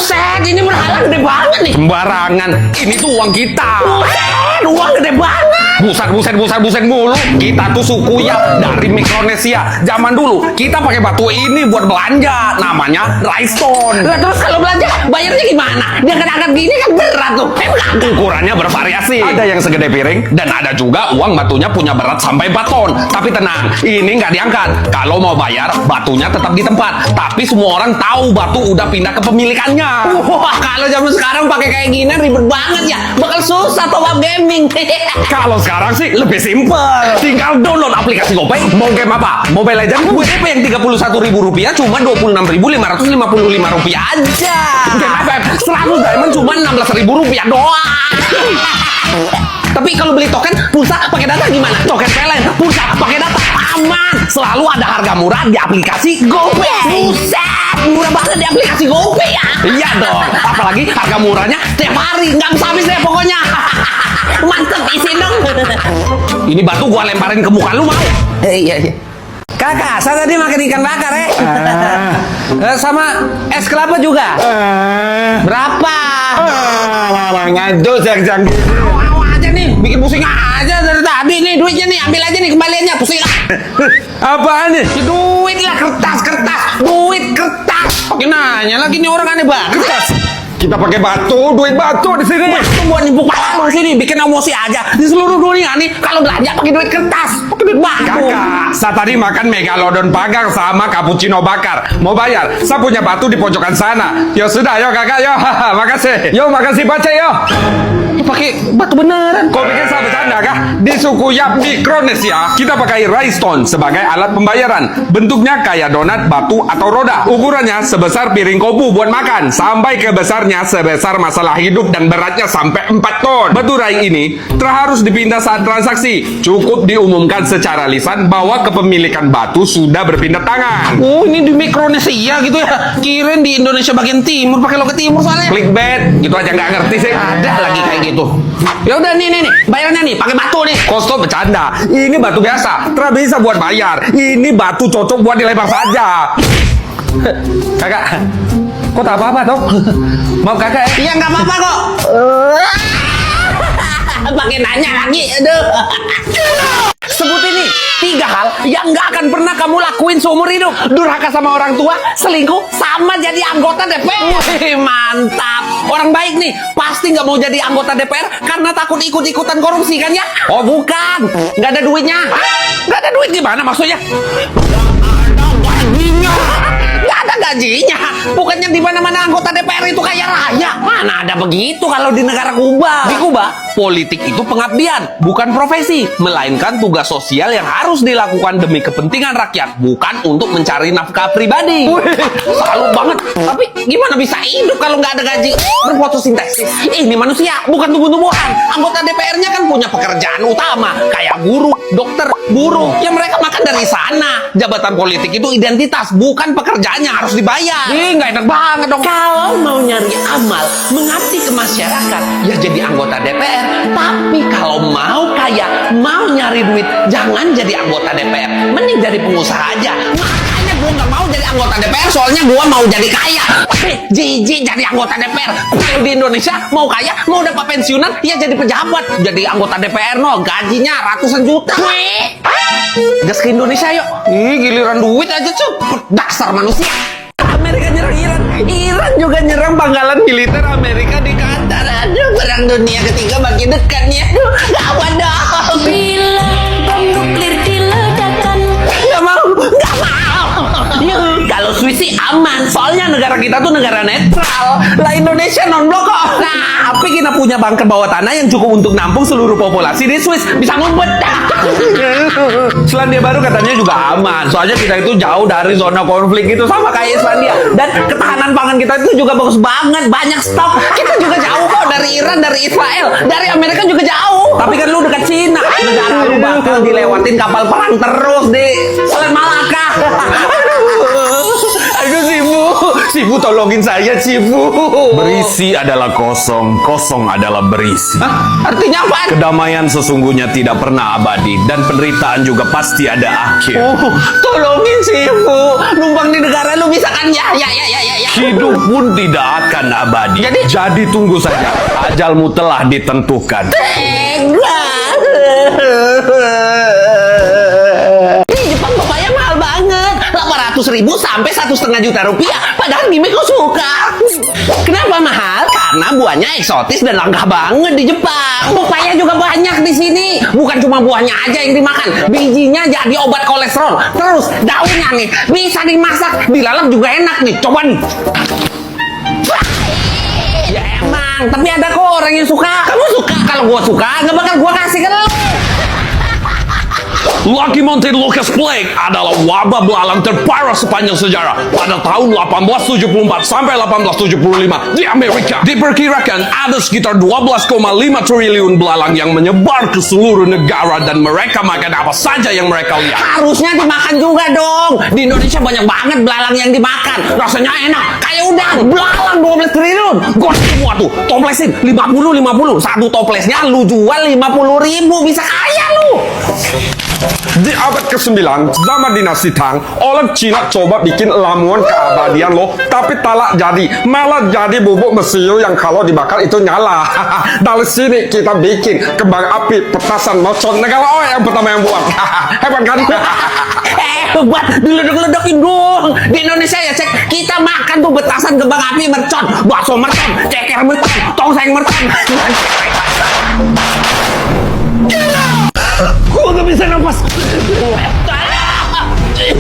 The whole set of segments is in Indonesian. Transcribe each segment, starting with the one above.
Buset, ini berhala gede banget nih. Sembarangan, ini tuh uang kita. Buset, uang gede banget. Buset mulu. Kita tuh suku ya dari Mikronesia. Zaman dulu kita pakai batu ini buat belanja. Namanya rhinestone. Lah terus kalau belanja bayarnya gimana? Dia angkat gini kan berat tuh. Ukurannya bervariasi. Ada yang segede piring dan ada juga uang batunya punya berat sampai 4 ton. Tapi tenang, ini nggak diangkat. Kalau mau bayar, batunya tetap di tempat. Tapi semua orang tahu batu udah pindah ke pemilikannya. Wah, kalau zaman sekarang pakai kayak gini ribet banget ya. Bakal susah top up gaming. Kalau sekarang sih lebih simpel. Tinggal download aplikasi GoPay. Mau game apa? Mobile Legends WP yang Rp31.000 cuma Rp26.555 aja. Game FF 100 diamond cuma Rp16.000 doang. Tapi kalau beli token pulsa pakai data gimana? Token PLN pulsa pakai data aman. Selalu ada harga murah di aplikasi GoPay. Buset, murah banget di aplikasi GoPay ya. Iya dong. Apalagi harga murahnya Tiap hari nggak bisa habis deh pokoknya. Mantep, isi dong. ini batu gua lemparin ke muka lu mau? Iya. Kakak, saya tadi makan ikan bakar sama es kelapa juga. Berapa? Ngantus yang Aja nih, bikin pusing aja dari tadi nih duitnya nih, ambil aja nih kembaliannya, pusing. apaan nih? Ya, duit lah, kertas, duit kertas. Pakai nanya lagi nih orang aneh banget. Kita pakai batu, duit batu di sini. Batu buat nimpuk pala lu sini, bikin emosi aja. Di seluruh dunia nih, kalau belanja pakai duit kertas, pakai duit batu. Kakak, saya tadi makan megalodon pagar sama cappuccino bakar. Mau bayar? Saya punya batu di pojokan sana. Yo sudah, yo kakak, yo. Makasih. Yo makasih baca yo. Pakai batu beneran. Kau pikir saya bercanda kah? Di suku Yap Mikronesia, kita pakai rhinestone sebagai alat pembayaran. Bentuknya kayak donat, batu, atau roda. Ukurannya sebesar piring kopu buat makan, sampai ke besarnya sebesar masalah hidup dan beratnya sampai 4 ton. Batu rai ini harus dipindah saat transaksi. Cukup diumumkan secara lisan bahwa kepemilikan batu sudah berpindah tangan. Oh, ini di Mikronesia gitu ya. Kirain di Indonesia bagian timur, pakai logat timur soalnya. Clickbait, gitu aja nggak ngerti sih. Ada lagi kayak gitu. Ya udah nih, bayarnya nih pakai batu nih. Kosto bercanda. Ini batu biasa, tidak bisa buat bayar. Ini batu cocok buat dilempar saja. Kakak, kok tak apa-apa toh? Maaf kakak ya? Iya nggak apa-apa kok. Pakai nanya lagi, aduh. Sebut ini 3 hal yang nggak akan pernah kamu lakuin seumur hidup. Durhaka sama orang tua, selingkuh, sama jadi anggota DPR. Wih, mantap. Orang baik nih pasti nggak mau jadi anggota DPR karena takut ikut-ikutan korupsi kan ya? Oh bukan, nggak ada duitnya. Nggak ada duit gimana maksudnya? Nggak ada gajinya. Bukannya di mana-mana anggota DPR itu kaya raya. Mana ada begitu kalau di negara Kuba. Di Kuba, politik itu pengabdian, bukan profesi, melainkan tugas sosial yang harus dilakukan demi kepentingan rakyat, bukan untuk mencari nafkah pribadi. Salut banget. Tapi gimana bisa hidup kalau nggak ada gaji? Berfotosintesis. Ini manusia, bukan tumbuh-tumbuhan. Anggota DPR-nya kan punya pekerjaan utama, kayak guru, dokter, buruh. Ya mereka makan dari sana. Jabatan politik itu identitas, bukan pekerjaan yang harus dibayar. Nggak enak banget dong. Kalau mau nyari amal, mengabdi ke masyarakat, ya jadi anggota DPR. Tapi kalau mau kaya, mau nyari duit, jangan jadi anggota DPR. Mending jadi pengusaha aja. Makanya gue nggak mau jadi anggota DPR, soalnya gue mau jadi kaya. Jijik jadi anggota DPR. Kalau di Indonesia mau kaya, mau dapat pensiunan, ya jadi pejabat. Jadi anggota DPR no, gajinya ratusan juta. Gas ke Indonesia yuk. Giliran duit aja cepet. Dasar manusia. Amerika nyerang Iran. Iran juga nyerang pangkalan militer Amerika di Qatar. Aduh, perang dunia ketiga makin dekat nih. Aduh, gawat dong. Bila bom nuklir diledakkan. Gak mau. Kalau Swiss sih aman, soalnya negara kita tuh negara netral. Lah Indonesia non-blok kok. Nah, tapi kita punya bunker bawah tanah yang cukup untuk nampung seluruh populasi di Swiss. Bisa ngumpet. Selandia Baru katanya juga aman. Soalnya kita itu jauh dari zona konflik gitu sama kayak Islandia. Dan ketahanan pangan kita itu juga bagus banget, banyak stok. Kita juga jauh kok dari Iran, dari Israel, dari Amerika juga jauh. Tapi kan lu dekat Cina, negara lu bakal dilewatin kapal perang terus di Selat Malaka. Aduh sibuk. Sifu tolongin saya, Sifu. Berisi adalah kosong, kosong adalah berisi. Hah? Artinya apa? Kedamaian sesungguhnya tidak pernah abadi dan penderitaan juga pasti ada akhir. Oh, tolongin Sifu. Numpang di negara lu bisa kan? Ya. Hidup pun tidak akan abadi. Jadi tunggu saja. Ajalmu telah ditentukan. Di Jepang pepaya mahal banget, 800.000 sampai 1,5 juta rupiah. Padahal Mimi kok suka. Kenapa mahal? Karena buahnya eksotis dan langka banget di Jepang. Pepaya juga banyak di sini. Bukan cuma buahnya aja yang dimakan, bijinya jadi obat kolesterol. Terus daunnya nih bisa dimasak, dilalap juga enak nih. Coba nih. Ya emang, tapi ada kok orang yang suka. Kamu suka? Kalau gua suka, nggak bakal gua kasih ke lu. Lucky Mountain Locust Plague adalah wabah belalang terparah sepanjang sejarah pada tahun 1874 sampai 1875 di Amerika. Diperkirakan ada sekitar 12,5 triliun belalang yang menyebar ke seluruh negara dan mereka makan apa saja yang mereka lihat. Harusnya dimakan juga dong. Di Indonesia banyak banget belalang yang dimakan. Rasanya enak, kayak udang. Belalang 12 triliun. Gua semua tuh, toplesin 50. Satu toplesnya lu jual 50.000, bisa kaya lu. Di abad ke-9, zaman dinasti Tang, orang Cina coba bikin lamuan keabadian loh, tapi talak jadi, malah jadi bubuk mesiu yang kalau dibakar itu nyala. Dari sini kita bikin kembang api petasan mercon negara yang pertama yang buat. Hebat kan? Hebat, diledek-ledekin dong. Di Indonesia ya cek, kita makan tuh betasan kembang api mercon, bakso mercon, ceker mercon, tongseng mercon. Gua gak bisa nafas.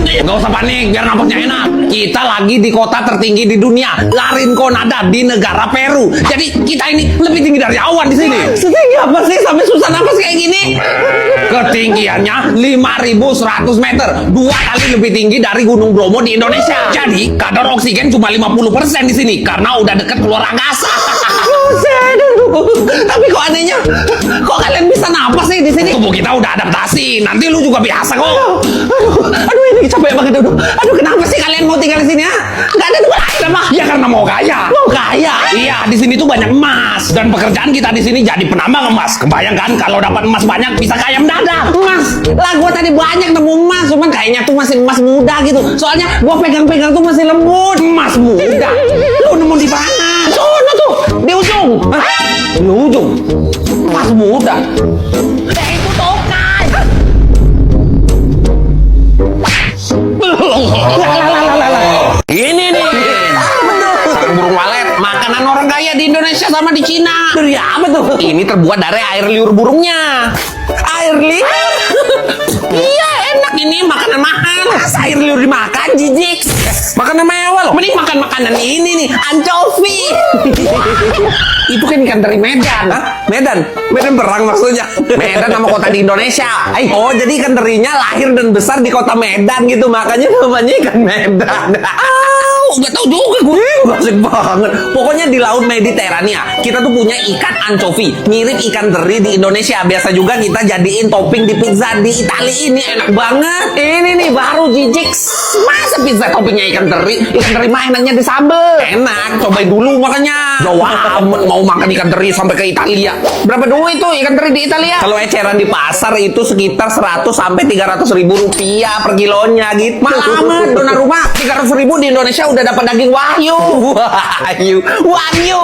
Gak usah panik, biar napasnya enak. Kita lagi di kota tertinggi di dunia, La Rinconada di negara Peru. Jadi kita ini lebih tinggi dari awan di sini. Setinggi apa sih sampai susah nafas kayak gini? Ketinggiannya 5.100 meter, 2 kali lebih tinggi dari Gunung Bromo di Indonesia. Jadi kadar oksigen cuma 50% di sini karena udah deket keluar angkasa. Tapi kok anehnya, kok kalian bisa napas sih di sini? Tubuh kita udah adaptasi, nanti lu juga biasa kok. Aduh ini capek banget. Aduh kenapa sih kalian mau tinggal di sini ya? Gak ada tempat lain apa? Ya karena mau kaya. Mau kaya? Iya, di sini tuh banyak emas dan pekerjaan kita di sini jadi penambang emas. Kebayang kan kalau dapat emas banyak bisa kaya mendadak. Emas? Lah gua tadi banyak nemu emas, cuman kayaknya tuh masih emas muda gitu. Soalnya gua pegang-pegang tuh masih lembut. Emas muda. Lu nemu di mana? Sono tuh, di ujung. Hah? Di ujung? Emas muda? Itu tokai. Ini nih. Betul. Burung walet, makanan orang kaya di Indonesia sama di Cina. Dari apa tuh? Ini terbuat dari air liur burungnya. Air liur? Iya, enak ini makanan mahal. Masa air liur dimakan, jijik? Makanan mewah loh. Mending makan makanan ini nih, ancovi. Itu kan ikan dari Medan. Hah? Medan? Medan perang maksudnya. Medan nama kota di Indonesia. Oh, jadi ikan terinya lahir dan besar di kota Medan gitu. Makanya namanya ikan Medan. Gak tau juga gue. Asik banget. Pokoknya di laut Mediterania kita tuh punya ikan ancovi, mirip ikan teri di Indonesia. Biasa juga kita jadiin topping di pizza di Italia. Ini enak banget. Ini nih baru jijik. Masa pizza toppingnya ikan teri? Ikan teri mainannya di sambal. Enak, cobain dulu makanya. Jauh amat mau makan ikan teri sampai ke Italia. Berapa duit tuh ikan teri di Italia? Kalau eceran di pasar itu sekitar 100 sampai 300.000 rupiah per kilonya gitu. Mahal amat. Dona rumah 300.000 di Indonesia udah dapat daging wahyu. Wahyu.